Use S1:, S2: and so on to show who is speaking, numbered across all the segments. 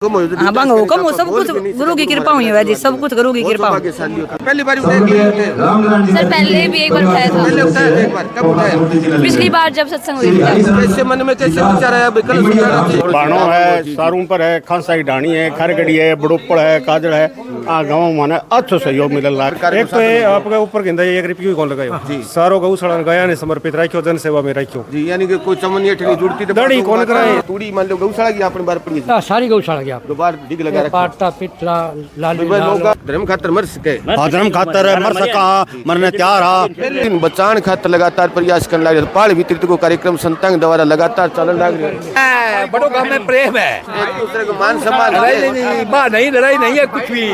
S1: हाँ बंग हुकम हो, सब कुछ गुरु की कृपा हुई है जी, सब कुछ गुरु की कृपा।
S2: पहली बार
S1: सर पहले भी एक बार उठाया था,
S2: एक बार कब उठाया?
S1: पिछली बार जब सत्संग हुई थी।
S2: कैसे मन में कैसे विचार आया?
S3: बाणो है, सारूंपर है, खांसाई ढाणी है, खरगड़ी है, बड़ोपड़ है, काजड़ है। गाँव माने अच्छो सहयोग मिल रहा है।
S4: एक तो ये आपके ऊपर गिंदा 1 रुपया कौन लगायो जी, सारो गौशाला गया ने समर्पित रखियो, जन सेवा में रखियो
S2: जी। यानी कि कोई चमन ठेली जुड़ती तो
S4: दड़ी कौन कराए?
S2: तूड़ी मान लो गौशाला की अपनी बार पड़ी
S5: सारी गौशाला की आप
S2: दो बार डिग लगा रखा।
S5: पाटा पिटला लाली
S2: लोग धर्म खातर मर सके,
S3: धर्म खातर मर सका, मरने तैयार हा।
S2: लेकिन बचान खातर लगातार प्रयास करने लगे। पाल वितरित को कार्यक्रम संतांग द्वारा लगातार चलन लग रहा है।
S6: बड़ो गांव में प्रेम है,
S2: एक दूसरे को मान सम्मान
S6: लड़ाई नहीं है कुछ भी।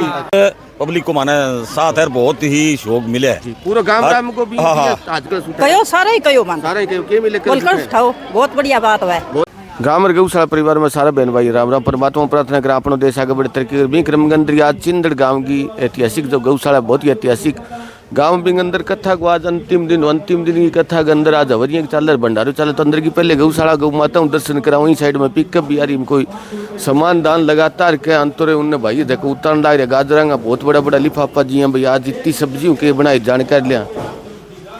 S7: पब्लिक को माने साथ है, बहुत ही शौक मिले
S2: पूरा गांव को भी आजकल
S1: कयो सारा ही कयो मान
S2: सारे के मिले
S1: बोलकर उठाओ, बहुत बढ़िया बात है।
S2: गांव गौशाला परिवार में सारा बहन भाई राम राम परमात्मा प्रार्थना कर अपनो देश आगे बढ़े तरक्की कर। बिक्रमगंज आज चिंदड़ गांव की ऐतिहासिक जो गौशाला बहुत ही ऐतिहासिक गांव भी अंदर कथा को आज अंतिम दिन की कथा के अंदर आज हवरिया चल रहा भंडारो चले तो अंदर की पहले गौशाला गौ माता दर्शन करा। वहीं साइड में पिकअप भी आ रही कोई सामान दान लगातार के अंतरे उनने भाई देखो उतार डाल रहे गाजरा का बहुत बड़ा बड़ा लिफाफा जी भाई आज इतनी सब्जियों के बनाई जानकारी लिया।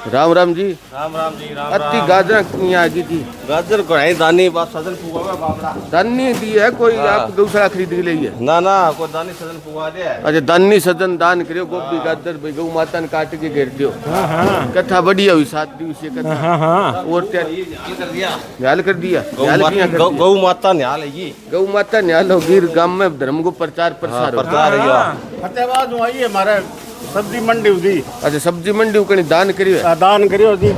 S2: राम राम जी।
S7: राम जी
S2: अति गाजर यहाँ आ गई थी।
S7: गाजर को है दानी बात सदन पुआ बाबड़ा
S2: दानी दी है कोई आप गौशाला खरीद के लिए
S7: ना कोई दानी सदन पुआ दे।
S2: अच्छा दानी सदन दान करियो गोभी गाजर भाई गौ माता ने काट के घेर दियो। कथा बढ़िया हुई 7 दिवसीय कथा और न्याल कर दिया
S7: गौ माता न्याल है ये
S2: गौ माता न्याल हो गिर गांव में धर्म को प्रचार प्रसार
S3: फतेहाबाद में आई हमारे सब्जी मंडी हुई।
S2: अच्छा सब्जी मंडी कहीं दान करियो
S3: दान करियो जी,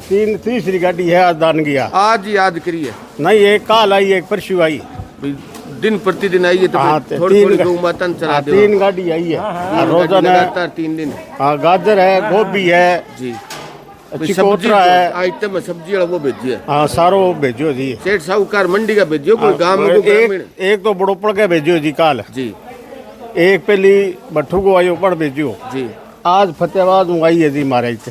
S3: 3 गाड़ी है आज दान किया।
S2: आज याद करिए
S3: नहीं एक काल आई एक परसों आई,
S2: दिन प्रतिदिन आई है तो थोड़ी गौ माता चला दो।
S3: 3 गाड़ी आई है रोजाना
S2: लगातार 3 दिन।
S3: हाँ गाजर है, गोभी है
S2: जी,
S3: चिकोत्रा है,
S2: आइटम सब्जी वो भेजिए।
S3: हाँ सारो भेजो जी।
S2: सेठ साहूकार मंडी का भेजियो कोई गांव में
S3: एक तो बड़ोपड़ के भेजो जी काल
S2: जी,
S3: एक पहली भट्ठू को आई ऊपर भेजो जी। आज फतेहाबाद में आई है जी महाराज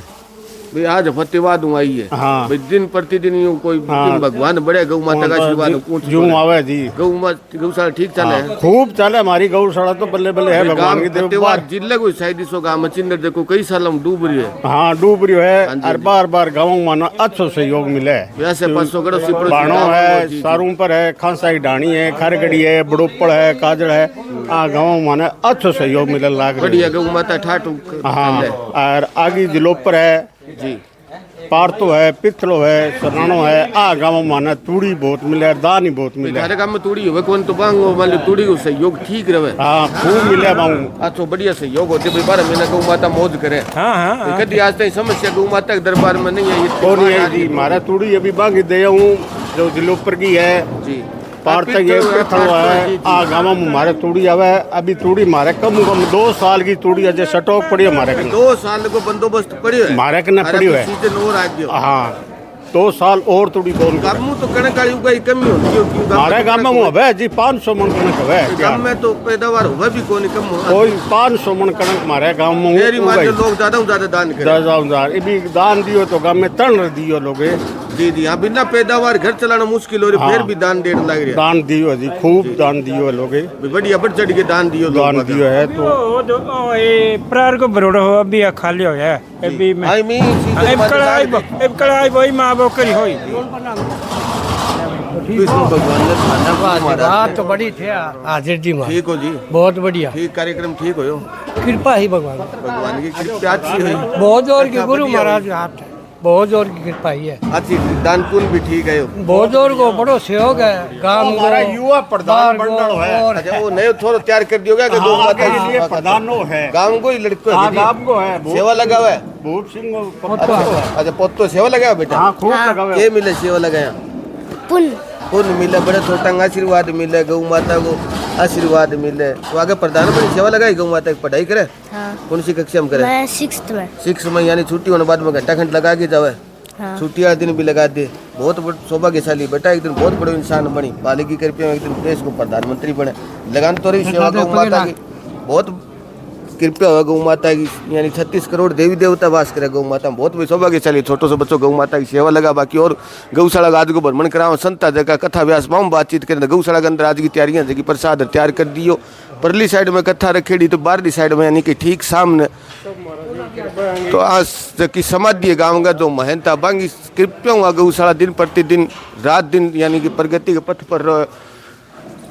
S2: भाई आज फतेहाबाद में आई है।
S3: हाँ
S2: भाई दिन प्रतिदिन यूं कोई भगवान बड़े गौ माता का आशीर्वाद
S3: यूं आवे जी।
S2: गौशाला ठीक चले है,
S3: खूब चले हमारी गौशाला तो बल्ले बल्ले है भगवान की देव।
S2: जिले को शायद सो गांव चिंदर देखो कई साल में डूब रही है।
S3: हाँ डूब रही है और बार गाँव माना अच्छो सहयोग मिले।
S2: वैसे 500 गड़ो
S3: बाणो है, सारूंपर है, खांसाई ढाणी है, खरगड़ी है, बड़ोपड़ है, काजड़ है। गाँव माने अच्छो सहयोग मिले लाग
S2: बढ़िया गौ माता ठाठू।
S3: हाँ और आगे जिलोपर है
S2: जी,
S3: पारतो है, पिथलो है, सरनानो है। गाँव माने तूड़ी बहुत मिले, दान ही बहुत मिले।
S2: हमारे गांव में तूड़ी हो कौन तो बांगो मान तूड़ी को सहयोग ठीक रहे।
S3: हाँ खूब मिले बांगो
S2: अच्छा बढ़िया सहयोग होते भाई 12 महीना गौ माता मौज करे। कभी आज तक समस्या गौ माता के दरबार में नहीं है
S3: कौन है जी। हमारा तूड़ी अभी बांगी दे हूँ जो जिलोपर की है
S2: जी,
S3: पार तक ये पिथलो है। गाँव में हमारे तूड़ी आवे अभी तूड़ी हमारे कम 2 साल की तूड़ी अजय स्टॉक पड़ी हमारे
S2: 2 साल को बंदोबस्त पड़ी है
S3: हमारे कने पड़ी है।
S2: सीजन और आ गयो।
S3: हाँ 2 साल और तूड़ी कौन
S2: गांव तो कणक वाली उगाई कमी होती है
S3: हमारे गाँव में हवे जी 500 मन कणक है।
S2: गांव में तो पैदावार होवे भी कोनी कम हो
S3: कोई 500 मन कणक हमारे गाँव में
S2: मेरी मां लोग ज्यादा दान करे।
S3: अभी दान दियो तो गाँव में तन दियो लोग
S2: जी हाँ बिना पैदावार घर चलाना मुश्किल हो रही फिर भी दान देने लग रहे।
S3: दान दियो जी खूब दान दियो लोग
S2: बढ़िया बढ़ चढ़ के दान दियो
S3: है तो
S4: प्रार को बरोड़ा हो अभी खाली हो है अभी में
S2: आई मी
S4: कड़ाई वही मां बोकरी होई
S5: बात तो बड़ी थे हाजिर जी मां।
S2: ठीक हो जी,
S5: बहुत बढ़िया
S2: ठीक कार्यक्रम ठीक हो
S5: कृपा ही भगवान
S2: की कृपा अच्छी हुई।
S5: बहुत जोर की गुरु महाराज हाथ बहुत जोर की कृपा ही है।
S2: अच्छी दान पुण्य भी ठीक है।
S5: बहुत जोर को बड़ो सहयोग है गांव
S3: हमारा युवा प्रधान मंडल है।
S2: अच्छा वो नए थोड़ा तैयार कर दियोगा कि गौ माता
S3: के लिए प्रधान है
S2: गांव को ही लड़को है
S3: गांव को है
S2: सेवा लगा हुआ है
S3: भूप सिंह।
S2: अच्छा पोतो सेवा लगा बेटा।
S3: हाँ खूब लगा हुआ
S2: ये मिले सेवा लगाया पुण्य मिले बड़े छोटा आशीर्वाद मिले गौ माता को आशीर्वाद मिले। तो आगे प्रधानमंत्री सेवा लगाई गौ माता की पढ़ाई करे। कौन सी कक्षा में करे? 6th में यानी छुट्टी होने बाद में घंटा खंड लगा के जावे। छुट्टी वाले दिन भी लगा दे। बहुत सौभाग्यशाली बेटा एक दिन बहुत बड़े इंसान बनी मालिक की कृपा में एक दिन देश को प्रधानमंत्री बने। लगान तो रही सेवा गौ माता की बहुत कृपया हुआ गौ माता की, यानी 36 करोड़ देवी देवता वास करे गौ माता में। बहुत भी सौभाग्यशाली छोटो से बच्चों गौ माता की सेवा लगा। बाकी और गौशाला का आज को भ्रमण कराओ, संता जगह कथा व्यास पाऊँ बातचीत करें। गौशाला के अंदर आज की तैयारियां जगह प्रसाद तैयार कर दियो। परली साइड में कथा रखेड़ी तो बाहरली साइड में यानी कि ठीक सामने तो आज की समाधि गाँव का जो महंता बांगी कृपया हुआ गौशाला दिन प्रतिदिन रात दिन यानी कि प्रगति के पथ पर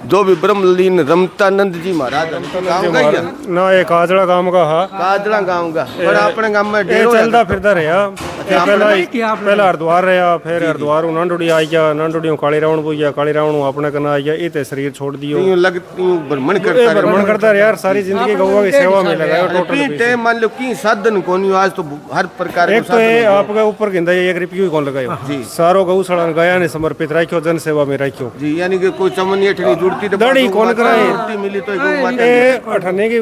S2: जो भी ब्रह्मलीन रमतानंद जी महाराज गाँव का ही है
S4: ना, ये काजड़ा गांव का हा,
S2: काजला गाँव का पर अपने गाँव में
S4: ये
S2: डेरो
S4: चलता फिरता रहा। पहला हरिद्वार रहा, फिर हरिद्वार नांडोड़ी आई गया, नांडोड़ी काली रावण को गया, काली रावण अपने कना आई गया। इतने शरीर छोड़ दियो,
S2: भ्रमण
S4: भ्रमण करता रहा यार। सारी जिंदगी गौवा की सेवा में लगाया टोटल।
S2: टाइम मान लो की साधन कोनी आज तो हर प्रकार
S4: एक तो ये आपके ऊपर गिंदा ये 1 रुपया कौन लगायो जी। सारो गौशाला गया ने समर्पित रखियो, जन सेवा में रखियो
S2: जी। यानी कि कोई चमन अठनी जुड़ती तो
S4: दाढ़ी कौन कराए,
S2: जुड़ती मिली तो गौ माता
S4: ये अठने की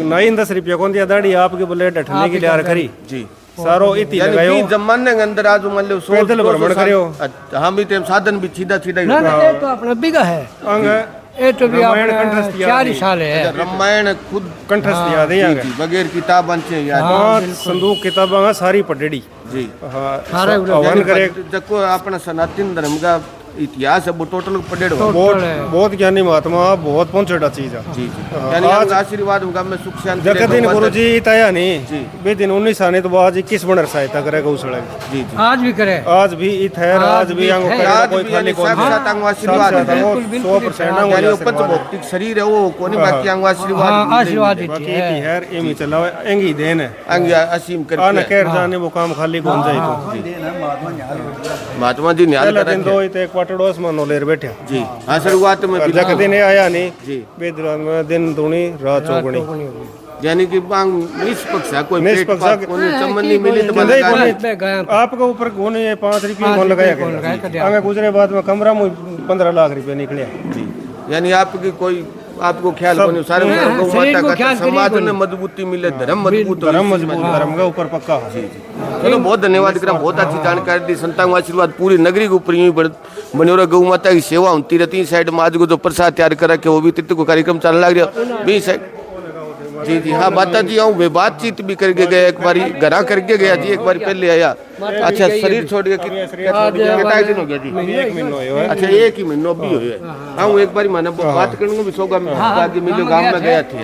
S4: 9-10 रुपया कौन दिया दाढ़ी आपके बोले अठने की लिया करी
S2: जी।
S4: सारो इति लगायो
S2: यानी जमाने के अंदर आज मान लो
S4: पैदल भ्रमण करियो।
S2: हम भी टाइम साधन भी सीधा सीधा ही
S5: ये तो अपना बिगा है,
S4: अंग
S5: ये तो भी
S4: रामायण
S5: अपना
S4: कंठस्थ याद
S5: 4
S4: नहीं।
S5: साल है।
S2: रामायण खुद
S4: कंठस्थ याद है
S2: जी, बगैर किताब से याद
S4: हाँ, संदूक किताबा सारी पढ़ेड़ी
S2: जी।
S4: हाँ,
S5: सारे
S4: हवन करे।
S2: जको अपना सनातन धर्म का इतिहास है वो टोटल पढ़ेड़
S4: बहुत ज्ञानी महात्मा बहुत पहुंचेड़ा चीज है
S2: जी जी। यानी आज आशीर्वाद होगा मैं सुख शांति
S4: जब दिन गुरु जी तया नहीं
S2: जी।
S4: वे दिन 19 आने तो आज 21 बनर सहायता करे गौशाला की
S2: जी जी।
S5: आज भी करे,
S4: आज भी इत है, आज भी आंगो करे
S2: आज
S4: कोई
S2: भी
S4: खाली
S2: यानी
S4: कौन
S2: साक्षात अंग आशीर्वाद है।
S4: 100% अंगो
S2: यानी
S4: आशीर्वाद
S2: उपज
S4: है।
S2: भौतिक शरीर है वो कोनी बाकी अंग आशीर्वाद
S5: आशीर्वाद
S4: बाकी
S5: देती
S4: एक ही
S5: है।
S4: है एमी चलावे एंगी देन है
S2: अंग असीम
S4: आने
S2: करके
S4: केर जाने वो काम खाली कौन जाए तो
S2: महात्मा जी ने
S4: पहला दिन तो एक क्वार्टरडोस मानो लेर बैठा
S2: जी। हाँ शुरुआत में
S4: और जक दिन आया नहीं
S2: जी।
S4: बेदरात में दिन दूनी रात चौगुनी
S2: यानी कि बांग निष्पक्ष है, कोई
S4: निष्पक्ष
S2: पेट पाप कोनी चमन नहीं मिली तो
S4: नहीं,
S2: बंदा
S4: कोनी।
S5: गया
S4: आपके ऊपर कोने ये 5 रुपये कौन लगाया गया आगे गुजरे बाद में कमरा में 15 लाख रुपए निकले
S2: जी। यानी आपकी कोई आपको ख्याल कोनी सारे गौ
S5: शरीर
S2: माता
S5: को
S2: का
S5: ख्याल
S2: समाज
S5: करिए
S2: में मजबूती मिले, धर्म मजबूत हो।
S4: धर्म मजबूत धर्म का ऊपर पक्का हो।
S2: चलो बहुत धन्यवाद करा, बहुत अच्छी जानकारी दी। संतान का आशीर्वाद पूरी नगरी के ऊपर यूं बने और गौ माता की सेवा होती रहती। साइड में आज को जो प्रसाद तैयार कर रखे वो भी तीर्थ को कार्यक्रम चलने लग रहा बी साइड जी जी। हाँ माता जी आऊँ वे बातचीत भी करके गया, एक बारी घरा करके गया जी, एक बार पहले आया। अच्छा शरीर छोड़ के कितना दिन हो गया जी?
S4: 1 महीना हुआ है।
S2: अच्छा 1 ही महीना भी हुए हाँ एक बार मैंने बात करने भी सोगा बाकी मिलो गांव में गया थे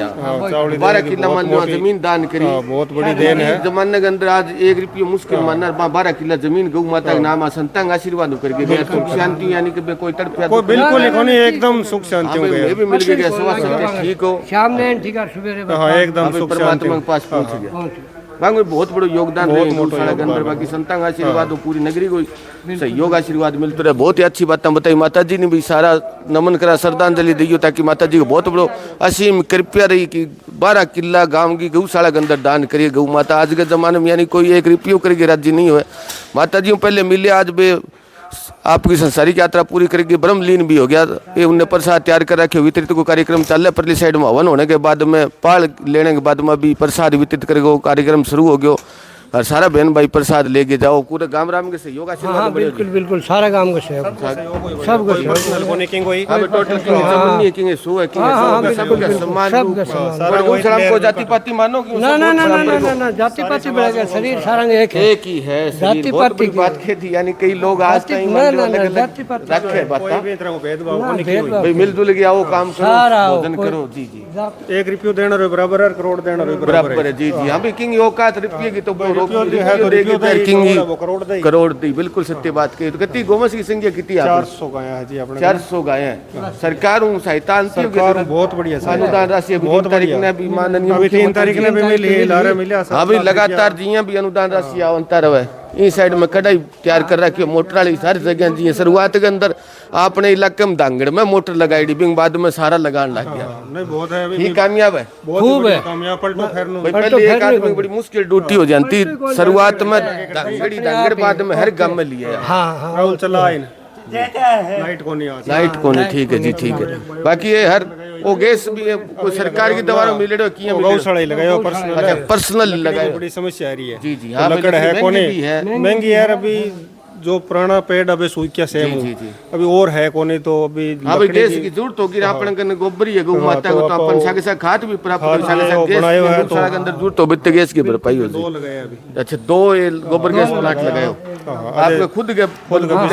S2: 12 किला मान लो जमीन दान करी।
S4: बहुत बड़ी देन है
S2: जमाने के अंदर आज 1 रुपया मुश्किल मानना 12 किला जमीन गौ माता के नाम संतांग आशीर्वाद करके गया। सुख शांति यानी कि कोई तड़प
S4: कोई बिल्कुल नहीं एकदम सुख शांति हो गया
S2: भी मिल गया सवा सत्य ठीक हो
S5: शाम ने ठीक है सवेरे
S4: हाँ एकदम सुख शांति
S2: परमात्मा के पास पहुंच गया। बांग में बहुत बड़ा योगदान रहे गौशाला के अंदर। बाकी संतांग आशीर्वाद हो पूरी नगरी को सहयोग आशीर्वाद मिलते रहे। बहुत ही अच्छी बातें बताई माता जी ने भी सारा नमन करा श्रद्धांजलि दी ताकि माता जी को बहुत बड़ो असीम कृपया रही कि 12 किला गांव की गौशाला के अंदर दान करिए गौ माता। आज के जमाने में यानी कोई 1 रुपया करके राज्य नहीं हुए माता जी पहले मिले। आज बे आपकी संसारिक यात्रा पूरी करके ब्रह्मलीन भी हो गया। ये उनने प्रसाद तैयार कर रखे वितरित को कार्यक्रम चल रहा। परली साइड में हवन होने के बाद में पाल लेने के बाद में भी प्रसाद वितरित करके कार्यक्रम शुरू हो गया। और सारा बहन भाई प्रसाद लेके जाओ पूरे गांव राम के सहयोग आशीर्वाद
S5: बिल्कुल बिल्कुल सारा गांव को सहयोग सब को सहयोग
S2: अब टोटल की जमीन नहीं है कि सो है कि सबका सम्मान गौशाला को जाति पाति मानो कि
S5: ना ना ना ना ना ना जाति पाति बढ़ेगा शरीर सारा एक है
S2: एक ही है शरीर। बहुत बड़ी बात थी यानी कई लोग आज तक मान लो अलग
S5: जाति पाति
S2: रखे बात
S5: भेदभाव
S2: भाई मिलजुल के आओ काम करो भोजन करो जी जी।
S4: 1 रुपया देना रो बराबर है करोड़ देना रो
S2: बराबर है जी जी। हम भी किंग औकात रुपये की तो करोड़ दी बिल्कुल सत्य बात कही। तो कितनी गोवंश की संख्या कितनी
S4: 400 गाया है जी अपने
S2: 400 गाय हैं। सरकार सहायता
S4: सरकार बहुत बढ़िया
S2: अनुदान राशि
S4: बहुत
S2: तारीख ने भी माननीय
S4: अभी 3 तारीख ने भी मिली लारे मिला
S2: हाँ भी लगातार जी भी अनुदान राशि आवंता रहे। इस साइड में कढ़ाई तैयार कर रखी मोटर वाली सारी जगह जी। शुरुआत के अंदर आपने इलाके में धांगड़ में मोटर लगाई डिबिंग बाद में सारा लगाने लग गया।
S4: नहीं बहुत है
S2: ही कामयाब है
S5: खूब है
S4: कामयाब पलटो फेरनो
S2: भाई पहले एक आदमी की बड़ी मुश्किल ड्यूटी हो जाती शुरुआत में धांगड़ बाद में हर गांव में लिए
S5: हाँ
S4: राहुल चला इन लाइट को नहीं आज
S2: लाइट को नहीं ठीक है जी ठीक है। बाकी ये हर वो गैस भी है कोई सरकार की दवा में मिले किया
S4: गौशाला ही लगायो पर्सनल
S2: अच्छा पर्सनल लगाए
S4: बड़ी समस्या आ रही है
S2: जी जी।
S4: हाँ लकड़ है कोने महंगी है अभी जो पुराना पेड़ अभी सूख गया सेम
S2: जी, जी।
S4: अभी और है कोनी तो अभी
S2: हाँ भाई
S4: लकड़ी
S2: गैस की जरूरत होगी अपन कने गोबर ही है गौ माता को तो अपन सागे साथ खाद भी प्राप्त कर
S4: खाद
S2: सागे
S4: वो
S2: साथ गैस
S4: बनाए हुए हैं
S2: गौशाला के अंदर जरूरत हो बित्ते गैस की भरपाई हो
S4: दो
S2: जी।
S4: लगाए अभी।
S2: अच्छा 2 ये गोबर गैस प्लांट लगाए हो आपके खुद के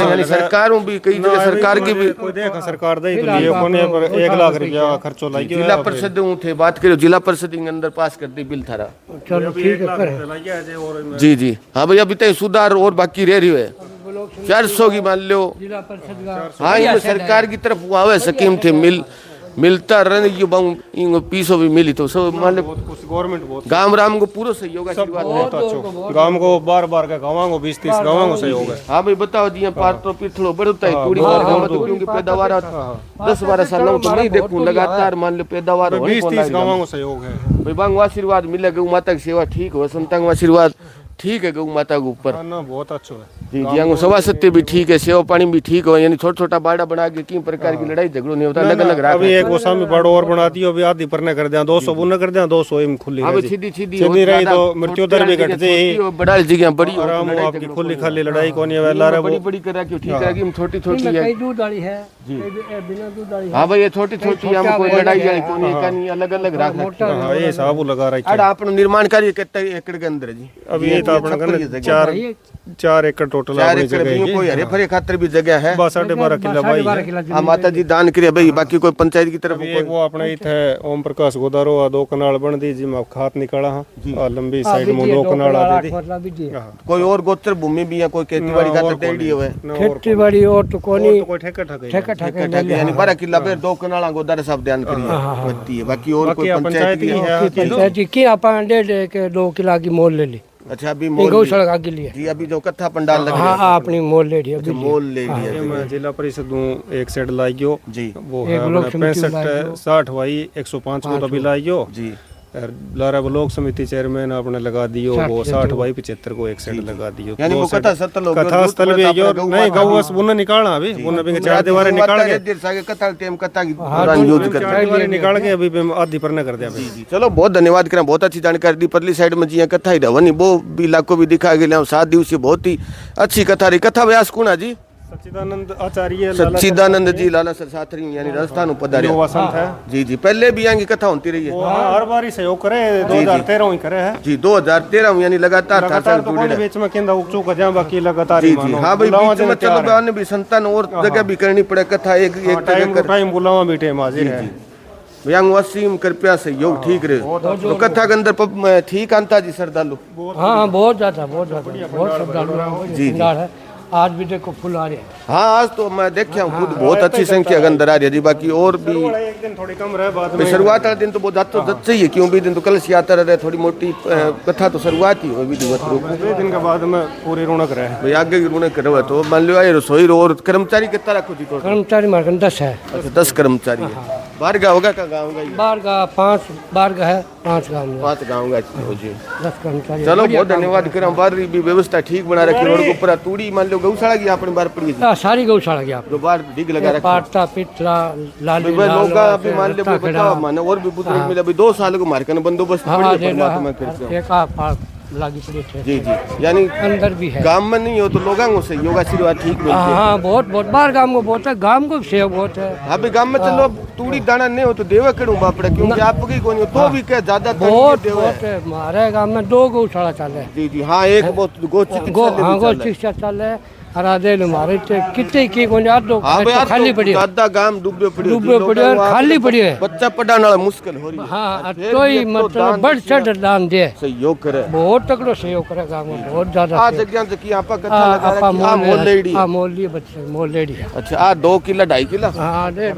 S2: यानी सरकारों भी कई जगह सरकार की भी
S4: कोई देखा सरकार दे तो लिए कोने पर 1 लाख रुपया खर्चो लग गया
S2: जिला परिषद थे बात करो जिला परिषद के अंदर पास कर दी बिल थारा
S5: चलो ठीक है करें।
S4: लग गया है और
S2: जी जी हाँ भैया अभी तक सुधार और बाकी रह रही है 400 की मान लो
S5: जिला परिषद का
S2: हाँ ये सरकार की तरफ हुआ है स्कीम थे मिलता रन ये पीसो भी मिली तो सब मान लो
S4: गवर्नमेंट बहुत
S2: गांव राम को पूरा सहयोग आशीर्वाद है
S4: बहुत अच्छा गांव को बार का गाँव को 20-30 गाँव को सहयोग है।
S2: हाँ भाई बताओ जी यहाँ पार तो पिछलो बढ़ता है थोड़ी बार गाँव तो क्योंकि पैदावार 10-12 सालों तो नहीं देखूं लगातार मान लो पैदावार
S4: 20-30 गाँव को सहयोग है।
S2: भाई बांग आशीर्वाद मिले गौ माता की सेवा ठीक हो संतांग आशीर्वाद ठीक है गौ माता के ऊपर
S4: हाँ ना बहुत अच्छा है।
S2: जी जी आंगो सवा सत्य भी ठीक है सेवा पानी भी ठीक हो यानी छोटा छोटा बाड़ा बना के किन प्रकार की लड़ाई झगड़ो नहीं होता अलग अलग राख
S4: अभी एक गोसा में बड़ो और बना दियो अभी आधी परने कर दिया 200 बुना कर दिया 200 एम खुली
S2: अब
S4: रही
S2: सीधी सीधी
S4: सीधी रही तो मृत्यु दर भी घट जाए
S2: बड़ा जगह बड़ी हो
S4: आराम हो आपकी खुली खाली लड़ाई कोनी है वेला रे
S2: बड़ी बड़ी करा के ठीक करा कि छोटी छोटी है
S5: कई दूध वाली है बिना दूध वाली
S2: हाँ भाई ये छोटी छोटी हम कोई लड़ाई वाली कोनी का नहीं अलग अलग राख
S4: हां ये साबू लगा रखा
S2: अड़ अपन निर्माण कार्य कितने एकड़ के अंदर जी
S4: अभी ये तो अपन 4 एकड़ टोटल
S2: 4
S4: अपनी
S2: एकड़
S4: जगह
S2: भी
S4: है
S2: कोई हरे भरे खातर भी जगह है
S4: बस 12.5 किलो भाई है।
S2: हाँ माता जी दान करे भाई बाकी कोई पंचायत की तरफ
S4: एक वो अपना ही था ओम प्रकाश गोदारो 2 कनाल बन दी जी में खात निकाला हां लंबी साइड में 2 कनाल आ दी
S2: कोई और गोचर भूमि भी या कोई खेती बाड़ी खातर देड़ी हुए
S5: खेती बाड़ी और तो कोनी
S4: कोई ठेका
S5: ठेका ठेका
S2: यानी 12 किला पे 2 कनाला गोदार सब ध्यान करिए होती है बाकी और कोई पंचायत की है
S5: पंचायत की अपन दे के 2 किला की मोल ले ली
S2: अच्छा अभी मोल
S5: गौशाला के लिए
S2: जी अभी जो कथा पंडाल लग
S5: हाँ हाँ अपनी मोल ले ली अभी
S2: मोल ले लिया
S4: मैं जिला परिषद हूँ एक सेट लाइयो
S2: जी
S4: वो है 65-60 वाई 105 को तभी लाइयो
S2: जी
S4: लारा ब्लॉक समिति चेयरमैन आपने लगा दियो वो 60 बाई 75 को एक सेट लगा दियो
S2: यानी वो कथा स्थल हो
S4: कथा स्थल भी जो नहीं गौवस बुना निकालना अभी बुना भी 4 दीवारें निकाल के
S2: देर सागे कथा टेम कथा की दौरान यूज कर
S4: 4 दीवारें निकाल के अभी आधी पर न कर दिया
S2: जी चलो बहुत धन्यवाद करें बहुत अच्छी जानकारी दी परली साइड में जी कथा ही रवनी वो भी इलाको भी दिखा गए 7 दिवसीय बहुत ही अच्छी कथा रही कथा व्यास कुणा जी
S4: सच्चिदानंद आचार्य
S2: सच्चिदानंद जी लाला सर साथरी यानी राजस्थान पधारे
S4: वसंत है
S2: जी जी पहले भी यहाँ की कथा होती रही है
S4: वो हर बार ही सहयोग करे 2013 ही करे है
S2: जी 2013 में यानी लगातार
S4: तो कोई बीच में केंदा उचू का जा बाकी लगातार
S2: जी
S4: ही
S2: जी
S4: मानो
S2: हाँ भाई बीच में चलो बयान भी संतान और जगह भी करनी पड़े कथा एक
S4: टाइम टाइम बुलावा भी टाइम हाजिर है
S2: भैया वसीम कृपया सहयोग ठीक रहे तो कथा के अंदर ठीक आंता जी श्रद्धालु
S5: हाँ बहुत ज्यादा बहुत श्रद्धालु
S2: जी
S5: है आज भी देखो फुल आ रहे हैं
S2: हाँ आज तो मैं देखा हूँ खुद बहुत अच्छी संख्या के अंदर आ रही है जी बाकी और भी
S4: एक दिन थोड़ी कम रहे बाद में
S2: शुरुआत वाले दिन तो बहुत ज्यादा तो सही है क्यों भी दिन तो कल से आता रहे थोड़ी मोटी कथा तो शुरुआत ही हो विधिवत रूप में
S4: 2 दिन के बाद में पूरी रौनक रहे
S2: भाई आगे की रौनक करो तो मान लो ये रसोई और कर्मचारी कितना रखो जी टोटल
S5: कर्मचारी मार्गन 10 है
S2: अच्छा 10 कर्मचारी है बाहर का होगा का गाँव का
S5: बाहर का 5 बाहर का है 5 गाँव में
S2: 5 गाँव का जी
S5: 10 कर्मचारी
S2: चलो बहुत धन्यवाद करें बाहर भी व्यवस्था ठीक बना रखी रोड के ऊपर तूड़ी मान लो गौशाला की अपने बाहर पड़ी है
S5: सारी गौशाला की आप
S2: जो बाहर डिग लगा रखा
S5: पाटता पिछला लाली
S2: लोग अभी मान लो बताओ माने और भी पुत्र मिले अभी 2 साल को मार्कन बंदोबस्त पड़ी है परमात्मा करके
S5: एक आप लागी पड़ी है
S2: जी जी यानी
S5: अंदर भी है
S2: गांव में नहीं हो तो लोगों से योगा आशीर्वाद ठीक मिलते हैं
S5: हाँ बहुत बाहर गाँव को बहुत है गाँव को सेव बहुत है
S2: अभी गांव में चलो तूड़ी दाना नहीं हो तो देवा करूँ बापड़े क्योंकि आपकी कौन हो तो भी क्या ज्यादा
S5: बहुत है हमारे गाँव में 2 गौशाला चल है
S2: जी जी हाँ एक बहुत
S5: गो चिकित्सा चल है हरादे हमारे कितने की कौन याद दो खाली पड़ी है
S2: दादा गांव डूबे पड़ी
S5: और खाली पड़ी है
S2: बच्चा पढ़ाने वाला मुश्किल हो रही है
S5: हाँ तो ही मतलब बढ़ चढ़ दान दे
S2: सहयोग करे
S5: बहुत तकड़ो सहयोग करे गाँव में बहुत ज्यादा
S2: आ जगह से की आपा कथा लगा रखी हां मोल लेडी
S5: हां मोल लिए बच्चे मोल लेडी
S2: अच्छा आ 2 किला 2.5 किला
S5: हां दे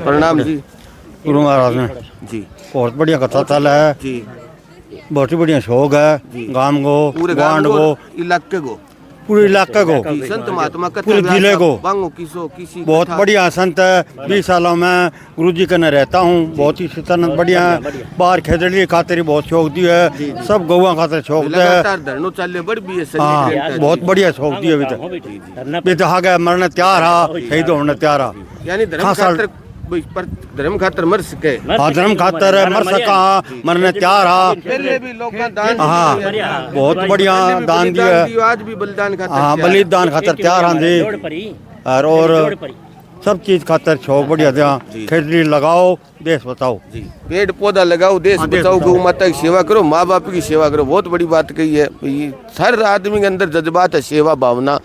S2: प्रणाम जी
S8: गुरु महाराज ने
S2: जी
S8: बहुत बढ़िया कथा चल है
S2: जी
S8: बहुत ही बढ़िया शौक है गांव को
S2: पूरे
S8: गांड को
S2: इलाके को
S8: पूरे इलाके को
S2: संत महात्मा कथा
S8: पूरे जिले को
S2: बांगो किसी
S8: बहुत बढ़िया संत है 20 सालों में गुरु जी के न रहता हूँ बहुत ही सतन बढ़िया है बाहर खेतड़ी खातिर बहुत शौक दी है सब गौवा खातिर शौक है
S2: लगातार धरनो चाले बड़ भी है
S8: हाँ बहुत बढ़िया शौक दी अभी तक भी तो आगे मरने तैयार हा शहीद होने तैयार हा
S2: यानी धर्म खातिर भाई पर धर्म खातर मर सके।
S8: हाँ धर्म खातर मर सका, मरने तैयार हा।
S2: पहले भी लोग दान
S8: हाँ बहुत बढ़िया दान दिया,
S2: आज भी बलिदान खातर
S8: हाँ बलिदान खातर तैयार हाँ जी। और सब चीज खातर शौक बढ़िया दिया, खेती लगाओ देश बचाओ
S2: जी, पेड़ पौधा लगाओ देश बचाओ, गौ माता की सेवा करो, माँ बाप की सेवा करो। बहुत बड़ी बात कही है। ये हर आदमी के अंदर जज्बात है, सेवा भावना,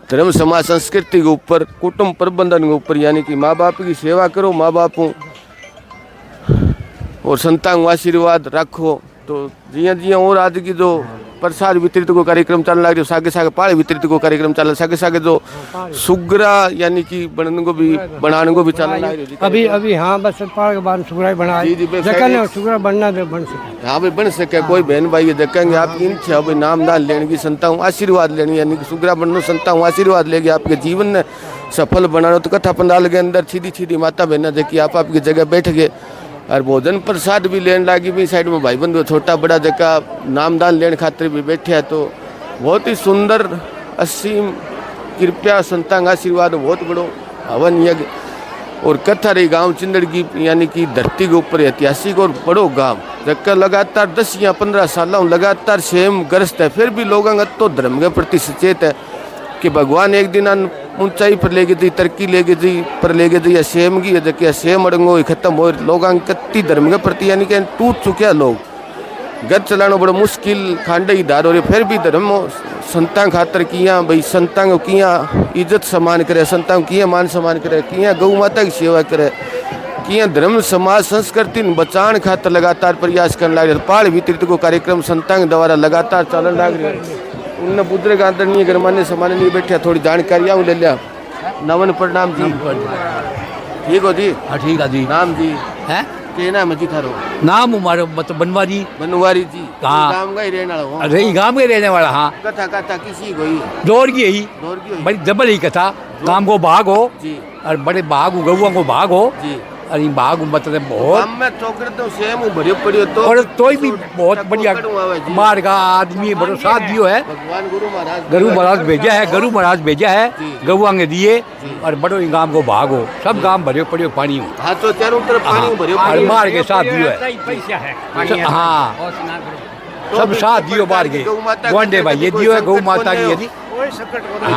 S2: धर्म समाज संस्कृति के ऊपर, कुटुंब प्रबंधन के ऊपर, यानी कि माँ बाप की सेवा करो, माँ बापों और संतान आशीर्वाद रखो। तो जिया जिया और आज की जो प्रसाद वितरित को कार्यक्रम चल रहा है, सागे सागे पाड़े वितरित को कार्यक्रम चल रहा है, सागे सागे जो सुगरा यानी कि बनने को भी बनाने को भी चल रहा है
S5: अभी अभी। हाँ बस पाड़ के बाद सुगरा बना जगह सुगरा बनना तो बन सके।
S2: हाँ भाई बन सके। कोई बहन भाई देखेंगे आपकी इच्छा भाई नाम दान लेने की, संताओं आशीर्वाद लेनी, यानी कि सुगरा बनना संताओं आशीर्वाद लेगी, आपके जीवन ने सफल बनाना। तो कथा पंडाल के अंदर सीधी सीधी माता बहना देखिए आप आपकी जगह बैठ गए और भोजन प्रसाद भी लेने लगी भी। साइड में भाई बंधु छोटा बड़ा जगह नामदान लेने खातिर भी बैठे है। तो बहुत ही सुंदर असीम कृपया संतान आशीर्वाद बहुत बड़ो हवन यज्ञ और कथा रही गांव चिंदड़ की, यानी कि धरती के ऊपर ऐतिहासिक और बड़ो गांव जगह लगातार 10 या 15 सालों लगातार सेम ग्रस्त है। फिर भी लोगों तो धर्म के प्रति सचेत है कि भगवान एक दिन ऊंचाई पर ले गई, तरक्की ले गई पर ले गई, सेम की जगह सेम अड़ंगो खत्म हो लोग कत्ती धर्म के प्रति, यानी कि टूट चुके हैं लोग। गत चलाना बड़ा मुश्किल खांडे ही धार हो रही, फिर भी धर्म संतां खातर किया भाई, संतां को किया इज्जत सम्मान करे, संतां को किया मान सम्मान करे, किया गौ माता की सेवा करे, किया धर्म समाज संस्कृति बचाने खातर लगातार प्रयास करने लग रहे। पाड़ वितरित को कार्यक्रम संतां द्वारा लगातार चलन लग रहे। उनने बुद्ध का आदरणीय गणमान्य सम्माननीय बैठे, थोड़ी जानकारियाँ ले लिया। नवन प्रणाम जी। ठीक हो जी?
S6: हाँ ठीक है जी।
S2: नाम जी
S6: है
S2: के नाम है जी थारो?
S6: नाम हमारे मतलब बनवारी।
S2: बनवारी जी।
S6: हाँ।
S2: गांव का ही रहने वाला हो?
S6: अरे गांव में रहने वाला। हाँ
S2: कथा कथा किसी को ही
S6: दौड़ की ही
S2: दौर की हुई?
S6: बड़ी जबल ही कथा। गांव को भाग हो
S2: जी
S6: और बड़े भाग हो, गौआ को भाग हो
S2: जी।
S6: और इन भाग मतलब बहुत
S2: हम में चौकड़ तो सेम भरियो पड़ियो तो
S6: और तोय भी बहुत बढ़िया मार का आदमी बड़ो साथ दियो है।
S2: भगवान गुरु
S6: महाराज भेजा है, गुरु महाराज भेजा है, गौआ ने दिए और बड़ो इन गांव को भाग हो, सब गांव भरियो पड़ियो पानी हो।
S2: हाँ तो चारों तरफ पानी भरियो
S6: और
S2: पड़ियो।
S6: मार के साथ दियो है। हाँ सब साथ दियो मार के गोंडे भाई ये दियो है गौ माता की। यदि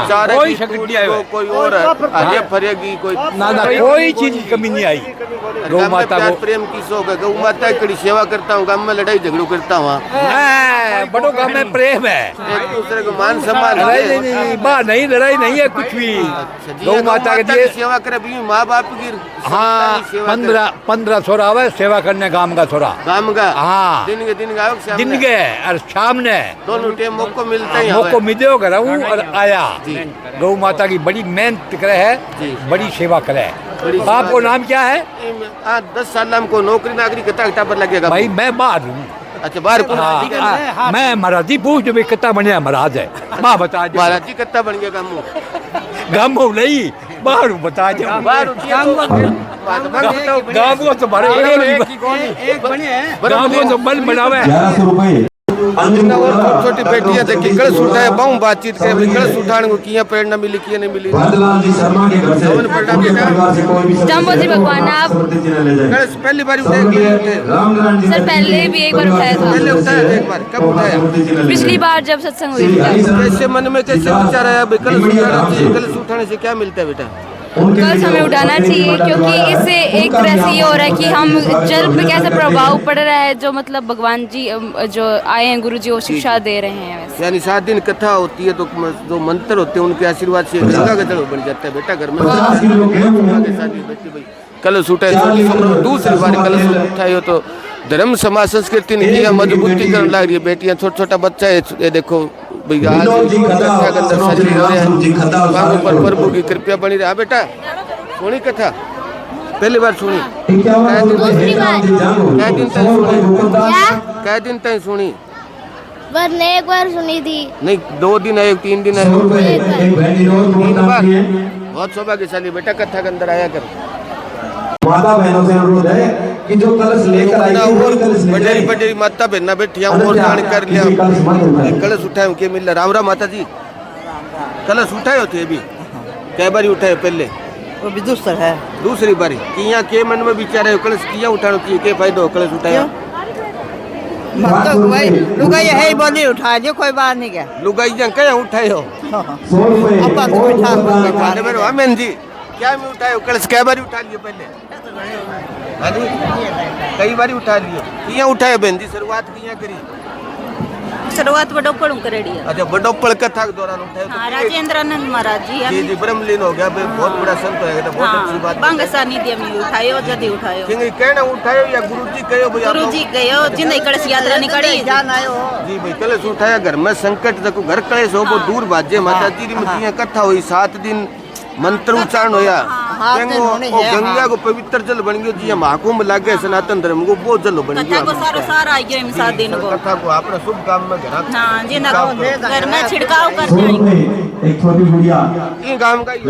S2: चारा
S6: कोई
S2: की
S6: शकट
S2: दूध
S6: नहीं आया
S2: को कोई और आगे फरेगी कोई
S6: ना ना कोई चीज की कमी नहीं आई। गौ
S2: गाँव में
S6: माता
S2: प्यार
S6: को
S2: प्रेम की शौक है। गौ माता की कड़ी सेवा करता हूँ, गाँव में लड़ाई झगड़ू करता हूँ,
S6: बड़ो गांव में प्रेम है।
S2: एक दूसरे को मान सम्मान
S6: लड़ाई
S2: है।
S6: नहीं बा नहीं लड़ाई नहीं है कुछ भी। गौ माता के
S2: की
S6: लिए
S2: सेवा करे भी माँ बाप की
S6: हाँ
S2: सेवा करे।
S6: 15 छोरा आवे सेवा करने गांव का छोरा।
S2: गाँव का
S6: हाँ
S2: दिन के आओ शाम
S6: दिन
S2: में।
S6: के और शाम ने
S2: दोनों टाइम मौको मिलता ही
S6: मौको मिलो घर और आया।
S2: जी।
S6: गौ माता की बड़ी मेहनत करे है,
S2: जी।
S6: बड़ी सेवा करे
S2: बड़ी
S6: है।
S2: सेवा
S6: आपको नाम क्या है?
S2: 10 साल को नौकरी नागरी कता पर लगेगा
S6: भाई मैं बाहर हूँ।
S2: अच्छा बाहर को
S6: मैं महाराजी पूछ जो कितना बने महाराज है माँ बता दो।
S2: महाराज जी कत्ता बन गया गाँव
S6: गाँव हो नहीं बाहर हूँ बता दो।
S2: बाहर
S6: गाँव को तो बड़े गाँव को तो बल बनावे।
S2: छोटी बेटियां देखी कलश उठाए बहु बातचीत करे भाई कलश उठाने को किया प्रेरणा मिली किया नहीं मिली।
S1: जाम्बोजी भगवान आप
S2: कलश पहली बार उठाए
S1: सर पहले भी एक बार उठाया था।
S2: पहले उठाया एक बार कब उठाया?
S1: पिछली बार जब सत्संग हुई थी।
S2: कैसे मन में कैसे विचार आया भाई कलश उठाना चाहिए? कलश उठाने से क्या मिलता है बेटा?
S1: कलश हमें उठाना चाहिए क्योंकि इससे एक तरह से ये हो रहा है कि हम जल पे कैसे प्रभाव पड़ रहा है, जो मतलब भगवान जी जो आए हैं गुरु जी वो शिक्षा दे रहे हैं वैसे।
S2: यानी 7 दिन कथा होती है तो जो मंत्र होते हैं उनके आशीर्वाद से गंगा का जल बन जाता है बेटा घर में। कलश उठाए दूसरी बार कलश उठाए हो तो धर्म समाज संस्कृति ने किया मजबूती करने लग रही है। बेटियां छोटा छोटा बच्चा है ये देखो भैया पर प्रभु की कृपया बनी रहा। बेटा सुनी कथा पहली बार सुनी? कै दिन तक सुनी?
S9: बस ने एक बार सुनी थी।
S2: नहीं 2 दिन है 3 दिन है 3 बार। बहुत सौभाग्यशाली बेटा कथा के अंदर आया कर।
S10: माता बहनों से अनुरोध है कि जो कलश लेकर आएगी
S2: बटेरी बटेरी माता बहना बैठिया और जान कर लिया कलश उठाए के मिल राम राम माता जी कलश उठाए होते अभी कै बार उठाए? पहले
S5: वो भी दूसरा है।
S2: दूसरी बारी किया के मन में विचार है कलश किया उठानो चाहिए के फायदो कलश उठाया
S5: लुगाई है बोली उठा दियो कोई बात नहीं क्या।
S2: लुगाई जंग क्या उठाए हो
S10: 100 रुपए
S5: अपन तो बैठा
S2: अरे मेरे अमेन जी क्या में उठाए हो कलश कै बारी उठा लियो पहले हाँ जी कई बारी उठा लियो किया उठाए बहन जी शुरुआत किया करी
S1: शुरुआत बड़ोपड़ करेड़ी है।
S2: अच्छा बड़ोपड़ कथा के दौरान उठाए तो
S1: हाँ, राजेंद्रानंद महाराज जी
S2: जी ब्रह्मलीन हो गया बहुत बड़ा संत हो गया बहुत अच्छी बात
S1: बांगसा निधि में उठायो जदी उठायो
S2: किंग कहना उठायो या गुरुजी कहो भैया
S1: गुरुजी गयो जिंदगी कलश यात्रा निकली
S5: जान आयो
S2: जी भाई कलश उठाया घर में संकट तक घर कलेश हो वो दूर भाजे माता जी की कथा हुई 7 दिन मंत्र उच्चारण होया गंगा को पवित्र जल बन गयो जी महाकुंभ लागे सनातन धर्म को वो जल बन गयो
S1: को सारो सारा आई गयो 7 दिन को
S2: कथा को अपने शुभ काम में घर
S1: हां जी ना घर में छिड़काव
S10: 100
S1: करते
S10: रुपए एक छोटी गुड़िया
S2: ये काम का ही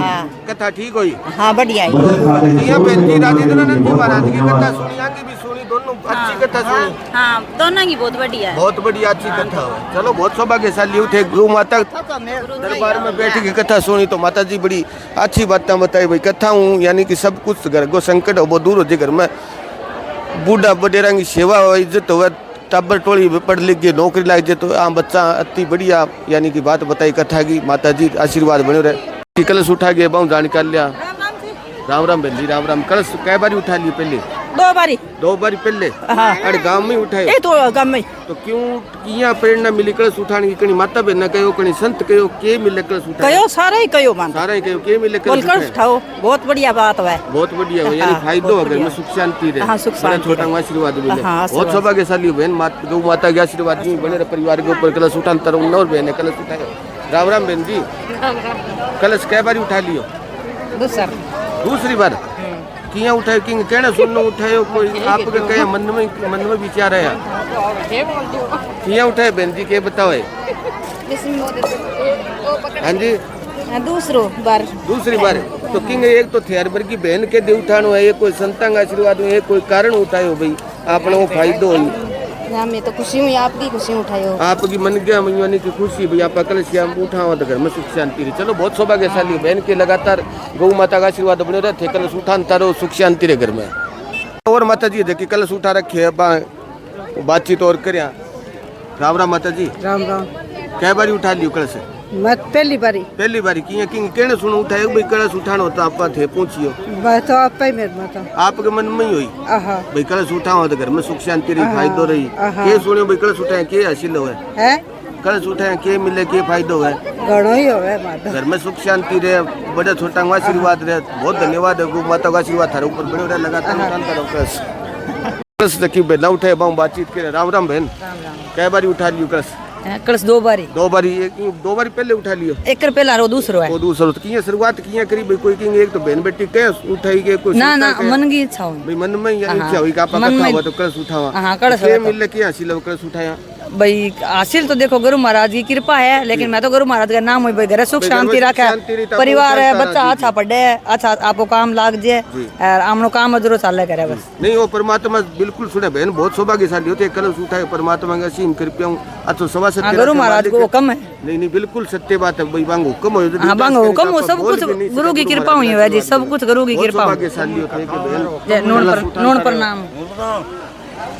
S2: है कथा ठीक हुई
S5: हाँ बढ़िया है।
S10: बचत खाते से
S2: ये
S10: 100
S2: बेंजी
S10: रुपए
S2: राजेंद्रानंद जी महाराज की
S10: बहुत
S2: कथा सुनी आगे भी सुनी दोनों अच्छी कथा सुनी
S1: हां दोनों की बहुत बढ़िया है।
S2: बहुत बढ़िया अच्छी कथा हो चलो बहुत सौभाग्यशाली थे गौ माता दरबार में बैठ के कथा सुनी तो माता जी बड़ी अच्छी बातें बताई भाई कथा हूँ यानी कि सब कुछ घर को संकट हो वो दूर हो जाए घर में बूढ़ा बडेरा की सेवा हो इज्जत हो टाबर टोली पढ़ लिख के नौकरी लाग जाए तो आम बच्चा अति बढ़िया यानी कि बात बताई कथा की माता जी आशीर्वाद बने रहे कलश उठा के बहुत जान कर लिया राम राम बहन जी राम राम कलश कै बारी उठा लिए पहले 2 बारी पहले अरे गांव में उठाए
S5: तो गांव में
S2: तो क्यों किया प्रेरणा मिली कलश उठाने की कणी माता बहन कहो कणी संत कहो के मिले कलश उठाए
S5: कयो सारा ही कयो मान
S2: सारा ही कहो के मिले कलश
S5: बोलकर उठाओ बहुत बढ़िया बात है।
S2: बहुत बढ़िया हो यानी फायदो हो घर में सुख शांति रहे
S5: हाँ, सुख शांति
S2: छोटा
S5: रहे।
S2: आशीर्वाद मिले
S5: हाँ,
S2: बहुत सौभाग्यशाली बहन गौ माता के आशीर्वाद जी बने रहे परिवार के ऊपर कलश उठान तरह और बहन कलश उठाए राम राम बहन जी कलश कै बारी उठा लियो दूसरी बार किया उठाए किंग कहना सुनना उठायो कोई आपके कहे मन में विचार है किया उठाए बहन जी के बताओ हाँ जी दूसरी बार तो किंग एक तो थे की बहन के दे उठानो है कोई संतांग आशीर्वाद है कोई कारण उठायो भाई आपने वो फायदो है
S1: मैं तो खुशी हूँ आपकी खुशी उठायो
S2: आपकी मन गया मनी की खुशी भाई आप कलश उठाओ तो घर में सुख शांति रही चलो बहुत सौभाग्यशाली बहन के लगातार गौ माता का आशीर्वाद बने रहे थे कलश उठान तारो सुख शांति रहे घर में और माता जी देखिए कलश उठा रखे बातचीत और कर राम राम माता जी
S5: राम राम
S2: कै बारी उठा लियो कलश
S5: मैं पहली बारी
S2: किया किंग कहने सुनो उठाए भाई कलश उठानो तो आप थे पूछियो
S5: बात तो आप ही मेरे माता
S2: आपके मन में ही हुई भाई कलश उठाओ तो घर में सुख शांति रही फायदो रही के सुनो भाई कलश उठाए के हासिल हो
S5: है
S2: कलश उठाए के मिले के फायदो है
S5: घणो ही होवे माता
S2: घर में सुख शांति रहे बड़े छोटा का आशीर्वाद रहे बहुत धन्यवाद है गौ माता का आशीर्वाद थारे ऊपर बने रहे लगातार उठाता रहो कलश कलश देखी बहन उठाए बहुत बातचीत करे राम राम बहन कै बारी उठा लियो कलश
S5: कलश 2 बारी
S2: 2 बारी पहले उठा लियो
S5: एक पहला रो दूसरो है
S2: वो दूसरो तो किया शुरुआत किया करी भाई कोई किंग एक तो बहन बेटी के उठाई के कोई
S5: ना मन की इच्छा हो
S2: भाई मन में या इच्छा हुई का आपका कथा हुआ तो कलश उठावा
S5: हाँ, कलश
S2: के मिले के हासिल हो कलश उठाया
S5: भाई हासिल तो देखो गुरु महाराज की कृपा है लेकिन मैं तो गुरु महाराज का नाम हुई भाई घर सुख शांति रखे परिवार है बच्चा अच्छा पढ़े अच्छा आपको काम लाग जाए और आमनो काम जरूर चाले करे बस
S2: नहीं वो परमात्मा बिल्कुल सुने बहन बहुत सौभाग्यशाली होते कलश उठाए परमात्मा का असीम कृपया अच्छा सवा सत्य
S5: गुरु महाराज को हुक्म है
S2: नहीं बिल्कुल सत्य बात है भाई बांग हुक्म हो
S5: हाँ बांग हुक्म हो सब कुछ गुरु की कृपा हुई है जी सब कुछ गुरु की कृपा
S2: सौभाग्यशाली होते हैं
S5: नून प्रणाम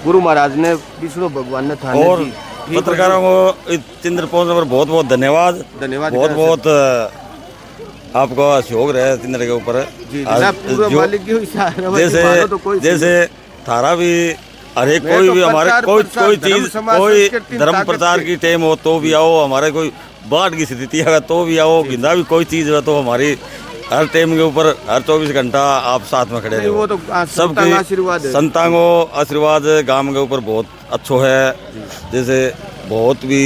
S2: गुरु महाराज ने विष्णु भगवान ने थाने
S7: और पत्रकारों को चिंद्र पहुंचने पर बहुत बहुत धन्यवाद बहुत बहुत आपका सहयोग रहे चिंद्र के ऊपर जैसे थारा भी अरे कोई भी हमारे कोई चीज कोई धर्म प्रचार की टाइम हो तो भी आओ हमारे कोई बाढ़ की स्थिति है तो भी आओ गिंदा भी कोई चीज है तो हमारी हर टाइम के ऊपर हर 24 घंटा आप साथ में खड़े रहो
S2: तो
S7: सबके
S2: आशीर्वाद
S7: संतांगो आशीर्वाद गांव के ऊपर बहुत अच्छो है जैसे बहुत भी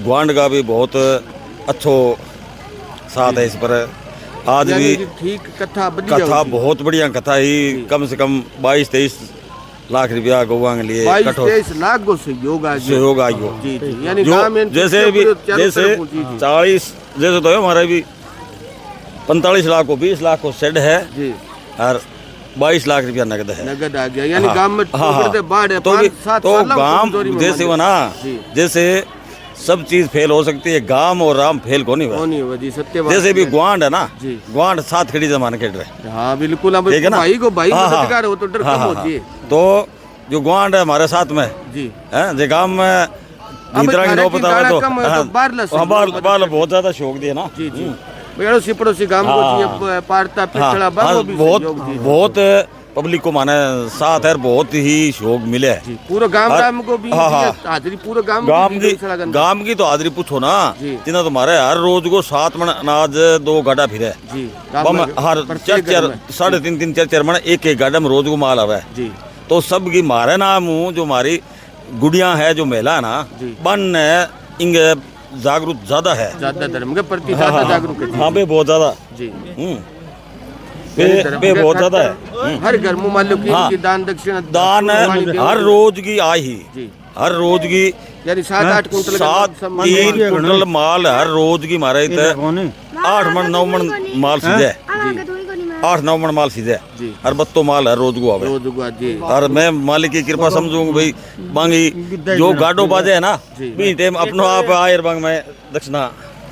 S7: ग्वांड का भी बहुत अच्छो साथ है इस पर आज भी
S2: ठीक कथा
S7: बहुत बढ़िया कथा ही कम से कम 22-23 लाख रुपया गौवा के लिए
S2: 22-23 लाख को सहयोग
S7: आयो जैसे भी जैसे 40 जैसे तो हमारा भी 45 लाख को 20 लाख को सेड है और 22 लाख रुपया नगद है
S2: नगद आ गया यानी गांव में
S7: बाढ़ है तो गांव जैसे वो ना जैसे सब चीज फेल हो सकती है, गांव और राम फेल को नहीं हुआ।
S2: नहीं हुआ जी, सत्य बात
S7: जैसे भी
S2: है।
S7: ग्वांड है ना,
S2: जी।
S7: ग्वांड 7 खड़ी जमाने खेल रहे।
S2: हाँ बिल्कुल, अब
S7: ठीक है ना?
S2: भाई को भाई
S7: हाँ, हाँ।
S2: मददगार हो तो डर कम हो जी।
S7: तो जो ग्वांड है हमारे साथ में
S2: जी
S7: है, जे गांव में भीतरा की नो पता है तो
S2: कम है तो बाहरला से
S7: बाल बहुत ज्यादा शौक दिए ना।
S2: जी जी बेड़ो सी पड़ोसी गांव को
S7: हाँ।
S2: जी अब पारता
S7: हाँ,
S2: पिछड़ा बाबू
S7: हाँ,
S2: भी
S7: बहुत
S2: सहयोग जी।
S7: बहुत पब्लिक को माने साथ है, बहुत ही शौक मिले है।
S2: जी पूरा गांव
S7: और-
S2: राम को भी
S7: हाँ, हाँ।
S2: हाजिरी पूरा गांव
S7: गांव की तो हाजिरी पूछो ना,
S2: जी।
S7: जिन्हें तुम्हारे हर रोज को 7 मन अनाज 2 गाड़ा फिरे
S2: जी
S7: बम हर 4 3.5 4 मन एक गाड़ा में रोज को माल आवे
S2: जी।
S7: तो सब की मारे नाम हूँ जो हमारी गुड़िया है, जो महिला है ना,
S2: जी।
S7: बन इंगे जागरूक ज्यादा है,
S2: ज्यादा धर्म के प्रति ज्यादा जागरूक है जी।
S7: हाँ बे बहुत ज्यादा
S2: जी
S7: बे बहुत ज्यादा है।
S2: हर घर में मान लो कि
S7: हाँ।
S2: इनकी दान दक्षिणा
S7: दान हर रोज की आई ही,
S2: जी
S7: हर रोज की
S2: यानी 7-8 कुंटल
S7: 3 कुंटल माल हर रोज की मारे 8 मन 9 मन माल सीधे, 8-9 मन माल सीधे,
S2: जी।
S7: हर बत्तो माल हर रोज को आवे।
S2: रोज गुआ जी
S7: और मैं मालिक की कृपा समझूंगा भाई, बांगी जो गाडो बाजे है ना,
S2: जी।
S7: भी टाइम अपनो आप आयर बांग में दक्षिणा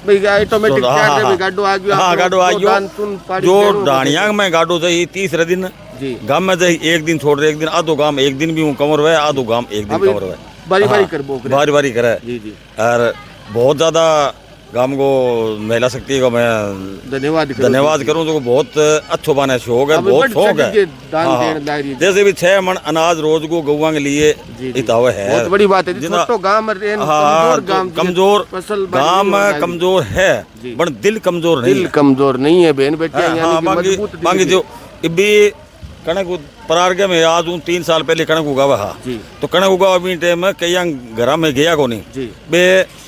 S2: भाई ऑटोमेटिक
S7: हाँ,
S2: चार्ज
S7: हाँ,
S2: है भाई
S7: हाँ।
S2: गाडो आ गयो
S7: हाँ,
S2: आपको
S7: गाडो आ
S2: दो
S7: गयो।
S2: दान तुन पाड़ी
S7: जो
S2: जरूर
S7: डाणिया में गाडो जाई तीसरे दिन
S2: जी
S7: गांव में जाई, एक दिन छोड़ रहे, एक दिन आधो गांव एक दिन भी हूँ कमर हुए, आधो गांव एक दिन
S2: अभी
S7: कमर हुए,
S2: बारी बारी कर बोक रहे
S7: बारी बारी करे।
S2: जी जी
S7: और बहुत ज्यादा गांव को महिला शक्ति को मैं धन्यवाद करूं, जो बहुत अच्छो बने शौक है,
S2: अभी
S7: बहुत
S2: बड़ी
S7: शौक है।
S2: छठी के दान
S7: हाँ,
S2: देने ला रही है।
S7: जैसे भी 6 मन अनाज रोज को गौवा के लिए इतावे है,
S2: बहुत बड़ी बात है जी।
S7: जितना-
S2: छोटो गांव में रहन
S7: हाँ,
S2: कमजोर गांव
S7: कमजोर
S2: फसल
S7: गांव में कमजोर है,
S2: जी।
S7: पर दिल कमजोर नहीं
S2: दिल
S7: है।
S2: कमजोर नहीं है बहन बेटे
S7: हाँ,
S2: यानी कि
S7: बाकी
S2: मजबूत दिल
S7: बाकी
S2: के।
S7: जो इब्बी कणक परार के में आज हूँ 3 साल पहले कणक उगावा हा,
S2: जी
S7: तो कणक उगावा अभी टाइम में कई घर में गया को नहीं
S2: जी
S7: बे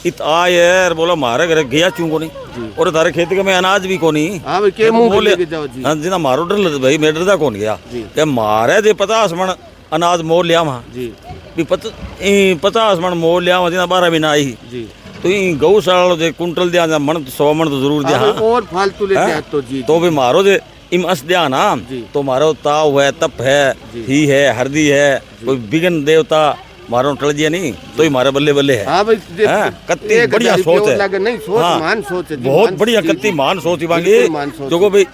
S7: इत आए है बोला मारे घर गया क्यों को नहीं, और तारे खेत के में अनाज भी को नहीं।
S2: हाँ भाई के मुंह
S7: बोले
S2: लेके जाओ जी
S7: हाँ, जिना मारो डर भाई मैं डरदा कौन गया
S2: जी।
S7: के मारे जे 50 मन अनाज मोल लिया वहाँ
S2: जी
S7: भी 50 मन मोल लिया वहाँ, जिना 12 महीना आई
S2: जी
S7: तो गौशाला जे कुंटल दिया मन 100 मन तो जरूर दिया।
S2: हाँ,
S7: हाँ।
S2: और फालतू लेते
S7: हाँ?
S2: हैं तो जी
S7: तो भी मारो जे इम अस दिया ना,
S2: जी।
S7: तो मारो ताव है, तप है,
S2: जी।
S7: ही है, हरदी है, कोई बिगन देवता मारो टल दिया नहीं तो ही मारे बल्ले बल्ले है।
S2: हाँ भाई
S7: हाँ, कत्ती बढ़िया सोच है,
S2: नहीं सोच
S7: हाँ,
S2: मान सोच है जी,
S7: बहुत
S2: मान
S7: बढ़िया
S2: जी,
S7: कत्ती मान सोच ही
S2: बिल्कुल
S7: बांगी
S2: मान सोच
S7: जो को भाई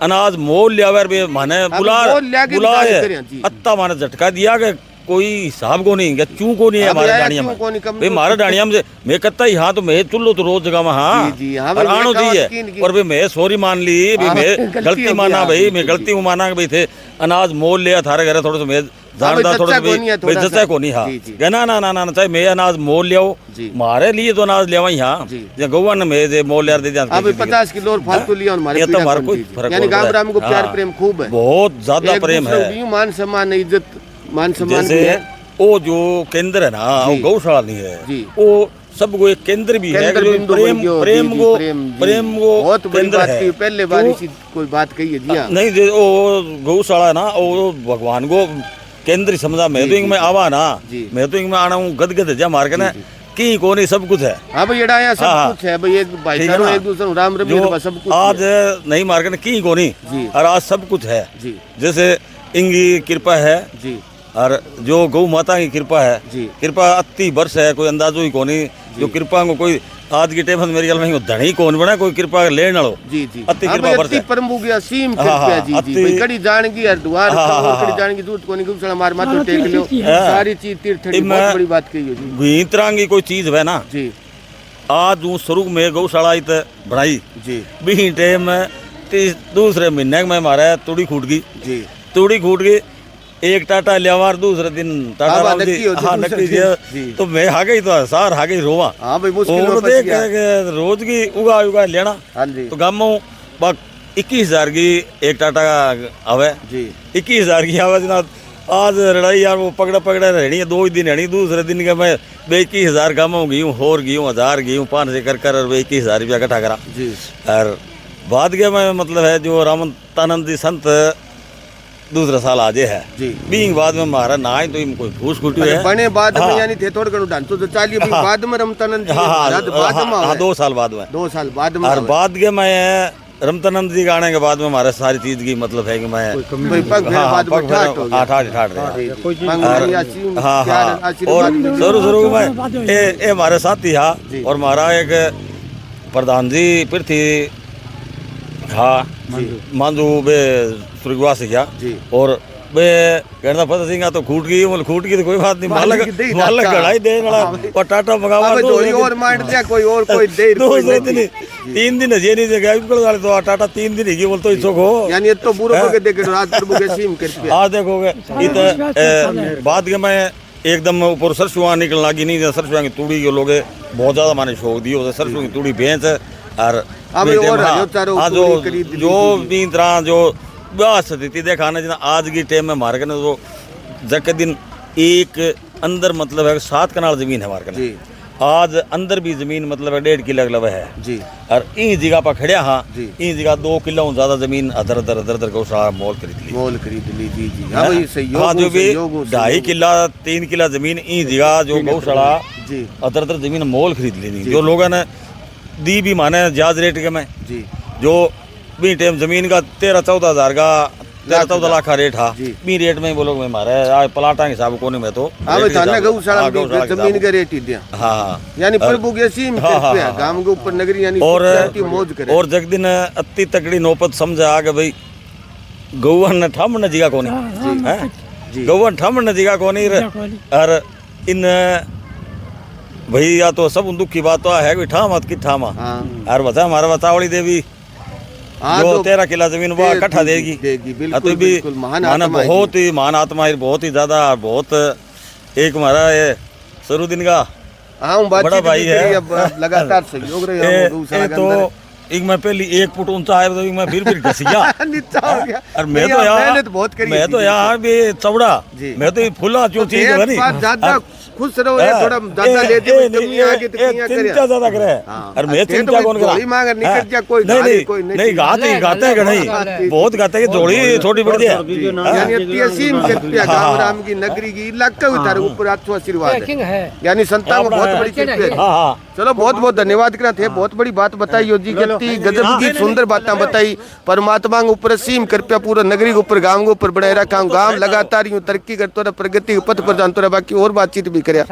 S7: अनाज मोल लिया वे माने
S2: मोल लिया के
S7: बुला
S2: दान
S7: है
S2: करें, जी।
S7: अत्ता माने झटका दिया के कोई हिसाब को नहीं, चू को नहीं है
S2: अब
S7: हमारे
S2: यार
S7: डाणिया
S2: क्यों
S7: में
S2: को नहीं, कम
S7: भाई
S2: तो-
S7: हमारे डाणिया में मैं कहता ही हाँ तो मैं चुल्लो तो रोज जगह में हाँ
S2: जी, जी, हाँ
S7: और
S2: भाई,
S7: आनो
S2: ये कहावत
S7: चाहिए
S2: की-
S7: और भाई मैं सॉरी मान ली भाई
S2: हाँ,
S7: मैं
S2: गलती
S7: गलती
S2: हो
S7: माना
S2: गया,
S7: भाई
S2: जी,
S7: मैं
S2: जी,
S7: गलती हूँ माना कि भाई थे अनाज मोल लिया थारे घर थोड़ा सा मैं जानदा
S2: भाई,
S7: थोड़ा सा
S2: जच्चा को नहीं है,
S7: भाई
S2: थोड़ा
S7: जच्चा
S2: सा।
S7: को नहीं हाँ
S2: जी, जी।
S7: कहना ना ना ना चाहे मैं अनाज मोल लियाओ
S2: जी।
S7: मारे लिए तो अनाज लिया यहाँ
S2: जी।
S7: गौवा ने मैं जे मोल लिया दे दिया
S2: हाँ भाई 50 किलो और फालतू लिया और हमारे
S7: ये तो
S2: पीड़ा
S7: हमारा
S2: कौन
S7: कोई
S2: जी, जी।
S7: फर्क
S2: यानी
S7: नहीं
S2: गांव
S7: पड़ता है।
S2: राम को प्यार
S7: हाँ।
S2: प्रेम खूब है,
S7: बहुत ज्यादा
S2: एक
S7: प्रेम
S2: दूसरे
S7: है।
S2: को यूं मान सम्मान इज्जत मान सम्मान भी
S7: जैसे
S2: है
S7: वो जो केंद्र है ना वो
S2: जी।
S7: गौशाला नहीं है,
S2: जी।
S7: वो सबको एक केंद्र भी है,
S2: केंद्र
S7: जो
S2: बिंदु
S7: प्रेम
S2: बन गयो,
S7: प्रेम
S2: जी,
S7: को
S2: जी, जी।
S7: प्रेम को
S2: बहुत बड़ी
S7: केंद्र
S2: बात
S7: है।
S2: की पहले बार
S7: तो-
S2: इसी कोई बात कही है जी हाँ
S7: नहीं जो वो गौशाला है ना वो भगवान को केंद्र समझा। मैं तो इनमें आवा ना,
S2: जी।
S7: मैं तो इनमें आना हूँ गदगद जा मार के ना की को नहीं सब कुछ है।
S2: हाँ भाई ये यहाँ सब
S7: हाँ,
S2: कुछ है भाई, एक
S7: ठीक है
S2: भाईचारा
S7: ना?
S2: एक दूसरे को राम रमी
S7: जो
S2: सब कुछ
S7: आज
S2: है।
S7: नहीं मार के की को नहीं
S2: जी।
S7: और आज सब कुछ है।
S2: जी
S7: जैसे इनकी कृपा है
S2: जी
S7: और जो गौ माता की कृपा है,
S2: जी।
S7: कृपा अति वर्ष है, कोई अंदाजो ही कोनी जो कृपा को कोई आज की टेम मेरे ख्याल में धनी कौन बना कोई कृपा लेने वालो
S2: जी जी
S7: अति
S2: हाँ
S7: कृपा
S2: भाई,
S7: वर्ष
S2: अति
S7: है।
S2: परम गया सीम
S7: हाँ,
S2: कृपया
S7: हाँ,
S2: जी जी
S7: अति-
S2: भाई कड़ी जानगी हरिद्वार
S7: हाँ, हाँ, हाँ,
S2: कड़ी जानगी दूध को निकल चला मार माथे टेक लियो
S7: हाँ।
S2: सारी चीज तीर्थ
S7: इनमें-
S2: बहुत बड़ी बात कही है जी
S7: भीतरांगी कोई चीज है ना,
S2: जी
S7: आज हूँ शुरू में गौशाला इत बनाई
S2: जी
S7: भी टेम में दूसरे महीने में हमारा तुड़ी फूट गई,
S2: जी
S7: तुड़ी फूट गई एक टाटा लियावार दूसरे दिन टाटा
S2: हाँ,
S7: राम
S2: नक्की
S7: जी
S2: हो जी,
S7: हाँ
S2: दूसरे
S7: नक्की
S2: दिन,
S7: जी
S2: जी।
S7: तो मैं आ गई तो सार आ गई रोवा
S2: हाँ भाई मुश्किल में
S7: और
S2: फंस
S7: देख
S2: गया।
S7: के रोज की उगा उगा लेना
S2: हाँ जी
S7: तो गाँव में बाक 21,000 की एक टाटा आवे,
S2: जी
S7: 21,000 की आवे जना आज लड़ाई यार वो पकड़ा पकड़ा रहनी है 2 ही दिन रहनी, दूसरे दिन का मैं 21,000 गाँव गई हूँ और गई हूँ 1000 गई हूँ 5 से कर और 21,000 रुपया इकट्ठा करा।
S2: जी
S7: और बाद के में मतलब है जो रामतानंद जी संत दूसरा साल आजे है
S2: जी
S7: बींग बाद में मारा ना ही तो इन कोई फूस कुटी है
S2: बने बाद में
S7: हाँ।
S2: यानी थे थोड़े करो ढांचो तो चालिए भी बाद में रमतानंद जी
S7: हाँ हाँ
S2: महाराज बाद में
S7: हाँ,
S2: आवे।
S7: 2 साल बाद में
S2: 2 साल बाद में
S7: और
S2: आवे।
S7: बाद के मैं रमतानंद जी गाने के बाद में हमारे सारी चीज की मतलब है कि मैं
S2: कोई पग फेरा बाद में ठाट हो गया।
S7: ठाट रहा।
S2: मंगवानी आशीम
S7: हाँ
S2: प्यार
S7: हाँ,
S2: आशीर्वाद
S7: और
S2: मिले।
S7: शुरू में ये हमारे साथी हा और हमारा एक प्रधान जी पृथ्वी हाँ मांझू बे स्वर्गवास गया
S2: जी।
S7: और बे कहना पता सिंह तो खूट गई तो कोई बात नहीं, मालक गढ़ाई दे और टाटा मंगावा
S2: अब थोड़ी और माइंड दिया कोई और कोई देर कोई नहीं।
S7: 3 दिन है नहीं जगह बिल्कुल तो टाटा 3 दिन ही बोल तो इसो को
S2: यानी ये तो बुरो के देखे रात प्रभु के सीम करके
S7: आज देखोगे इत बाद के मैं एकदम ऊपर सरसों निकलने लगी नहीं, सरसों की तूड़ी के लोग बहुत ज्यादा माने शौक दियो सरसों की तूड़ी भैंस और जो भी तरह जो स्थिति देखाने जितना आज की टाइम में हमारे कने तो जग के दिन एक अंदर मतलब है 7 कनाल जमीन है हमारे कने, आज अंदर भी जमीन मतलब है 1.5 किलो लगभग है
S2: जी।
S7: और इन जगह पर खड़िया हाँ इन जगह 2 किलो ज्यादा जमीन अदर को सारा मोल खरीद ली जी जी। हाँ भाई सहयोग
S3: हाँ जो भी
S7: 2.5 किला 3 किला जमीन इन जगह जो गौशाला
S2: जी
S7: अदर जमीन मोल खरीद लेनी जो लोगों ने दी भी माने जायज रेट के में
S2: जी।
S7: जो भी टाइम जमीन का 13-14 हज़ार का 13-14 लाख का रेट था भी रेट में वो लोग में मारे आज प्लाटा के हिसाब को नहीं मैं तो
S2: गौशाला जमीन का रेट ही दिया
S7: हाँ
S2: यानी प्रभु के सीम पे गांव के ऊपर नगरी यानी मौज करे
S7: और जग दिन अति तकड़ी नौबत समझ आ गए भाई गौवन ठम न जिगा कोनी है गौवन ठम न जिगा कोनी और इन भाई या तो सब दुख की बात तो है कि ठाम मत की ठामा और बता हमारा बतावड़ी देवी जो 13 किला जमीन वो इकट्ठा देगी
S2: बिल्कुल बिल्कुल
S7: महान बहुत ही महान आत्मा है बहुत ही ज्यादा बहुत एक हमारा ये सरुद्दीन का बड़ा भाई है
S2: लगातार सहयोग रहे
S7: तो एक मैं पहली 1 फुट ऊंचा है तो मैं फिर घसिया
S2: नीचा हो गया
S7: और मैं तो यहाँ भी चौड़ा मैं तो फुला जो चीज है नहीं
S2: खुश रहो थोड़ा ज्यादा लेते
S7: चिंता ज्यादा करे और मैं चिंता कौन करा नहीं गाते हैं नहीं बहुत गाते हैं जोड़ी छोटी बड़ी है
S2: गांव राम की नगरी की इलाका उतारे ऊपर आपको आशीर्वाद है यानी संतान को बहुत बड़ी कृपा। चलो बहुत बहुत धन्यवाद करा थे बहुत बड़ी बात बताई योजी की गजब की सुंदर बातें बताई परमात्मा के ऊपर सीम कृपया पूरा नगरी के ऊपर गांव के ऊपर बढ़ाए रखा गांव लगातार यूं तरक्की करते रहे प्रगति के पथ पर जानते रहे बाकी और बातचीत भी करे।